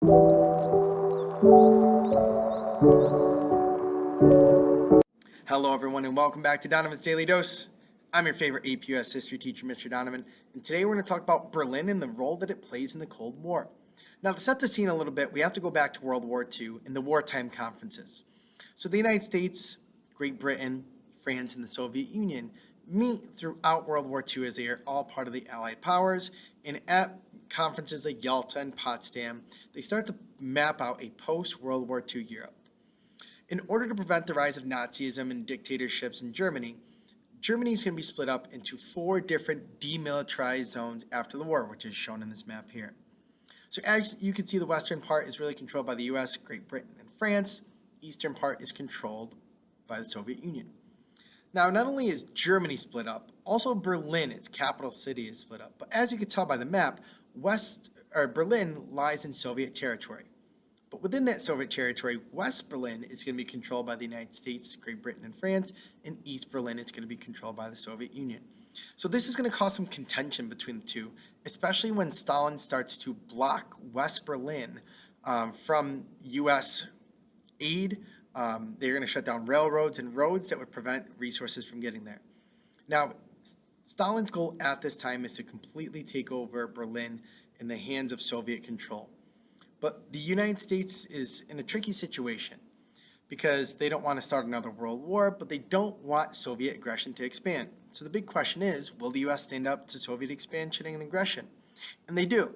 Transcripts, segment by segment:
Hello everyone and welcome back to Donovan's Daily Dose. I'm your favorite APUS history teacher, Mr. Donovan, and today we're going to talk about Berlin and the role that it plays in the Cold War. Now, to set the scene a little bit, we have to go back to World War II and the wartime conferences. So the United States, Great Britain, France, and the Soviet Union meet throughout World War II as they are all part of the Allied powers, and at conferences like Yalta and Potsdam, they start to map out a post-World War II Europe. In order to prevent the rise of Nazism and dictatorships in Germany, Germany is going to be split up into 4 different demilitarized zones after the war, which is shown in this map here. So as you can see, the western part is really controlled by the US, Great Britain, and France. Eastern part is controlled by the Soviet Union. Now, not only is Germany split up, also Berlin, its capital city, is split up. But as you can tell by the map, Berlin lies in Soviet territory. But within that Soviet territory, West Berlin is going to be controlled by the United States, Great Britain, and France, and East Berlin is going to be controlled by the Soviet Union. So this is going to cause some contention between the two, especially when Stalin starts to block West Berlin from U.S. aid. They're going to shut down railroads and roads that would prevent resources from getting there. Now, Stalin's goal at this time is to completely take over Berlin in the hands of Soviet control. But the United States is in a tricky situation because they don't want to start another world war, but they don't want Soviet aggression to expand. So the big question is, will the U.S. stand up to Soviet expansion and aggression? And they do.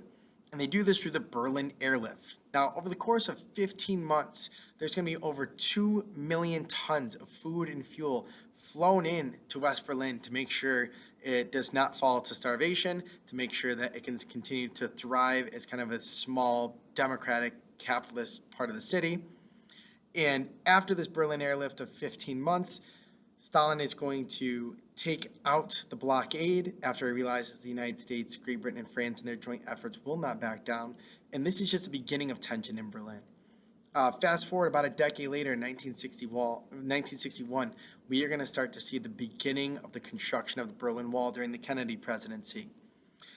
And they do this through the Berlin Airlift. Now, over the course of 15 months, there's going to be over 2 million tons of food and fuel flown in to West Berlin to make sure it does not fall to starvation, to make sure that it can continue to thrive as kind of a small, democratic, capitalist part of the city. And after this Berlin Airlift of 15 months, Stalin is going to take out the blockade after he realizes the United States, Great Britain, and France and their joint efforts will not back down. And this is just the beginning of tension in Berlin. Fast forward about a decade later, in 1961, we are going to start to see the beginning of the construction of the Berlin Wall during the Kennedy presidency.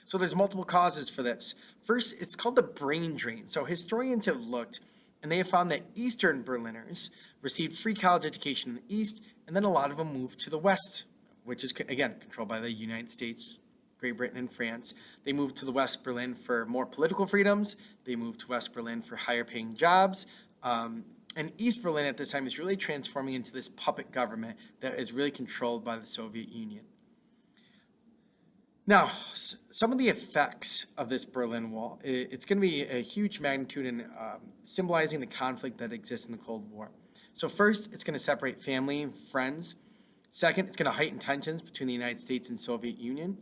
So there's multiple causes for this. First, it's called the brain drain. So historians have looked, and they have found that Eastern Berliners received free college education in the East, and then a lot of them moved to the West, which is, again, controlled by the United States, Great Britain, and France. They moved to the West Berlin for more political freedoms. They moved to West Berlin for higher paying jobs. And East Berlin at this time is really transforming into this puppet government that is really controlled by the Soviet Union. Now, some of the effects of this Berlin Wall, it's going to be a huge magnitude in symbolizing the conflict that exists in the Cold War. So first, it's going to separate family and friends. Second, it's going to heighten tensions between the United States and Soviet Union.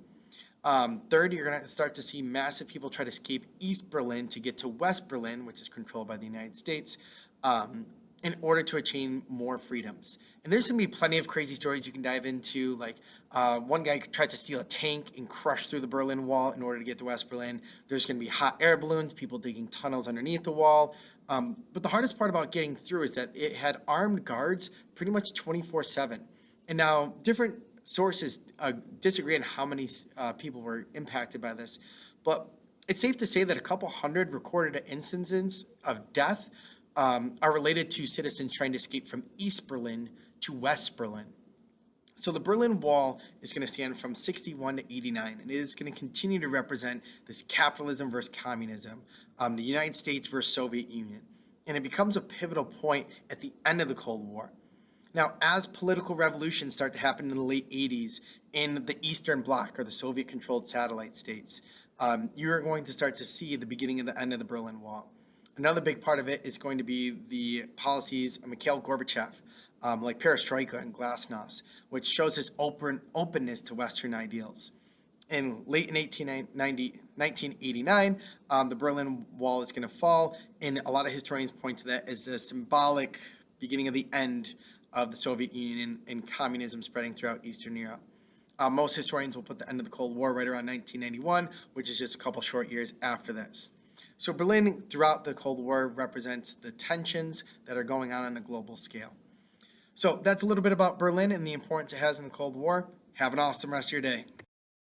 Third, you're going to start to see massive people try to escape East Berlin to get to West Berlin, which is controlled by the United States, in order to attain more freedoms. And there's going to be plenty of crazy stories you can dive into, like one guy tried to steal a tank and crush through the Berlin Wall in order to get to West Berlin. There's going to be hot air balloons, people digging tunnels underneath the wall. But the hardest part about getting through is that it had armed guards pretty much 24/7. And now different sources disagree on how many people were impacted by this, but it's safe to say that a couple hundred recorded instances of death are related to citizens trying to escape from East Berlin to West Berlin. So the Berlin Wall is going to stand from 61 to 89, and it is going to continue to represent this capitalism versus communism, the United States versus Soviet Union, and it becomes a pivotal point at the end of the Cold War. Now, as political revolutions start to happen in the late 80s in the Eastern Bloc, or the Soviet-controlled satellite states, you're going to start to see the beginning of the end of the Berlin Wall. Another big part of it is going to be the policies of Mikhail Gorbachev, like perestroika and glasnost, which shows his openness to Western ideals. In late in 1989, the Berlin Wall is going to fall, and a lot of historians point to that as a symbolic beginning of the end of the Soviet Union and communism spreading throughout Eastern Europe. Most historians will put the end of the Cold War right around 1991, which is just a couple short years after this. So Berlin throughout the Cold War represents the tensions that are going on a global scale. So that's a little bit about Berlin and the importance it has in the Cold War. Have an awesome rest of your day.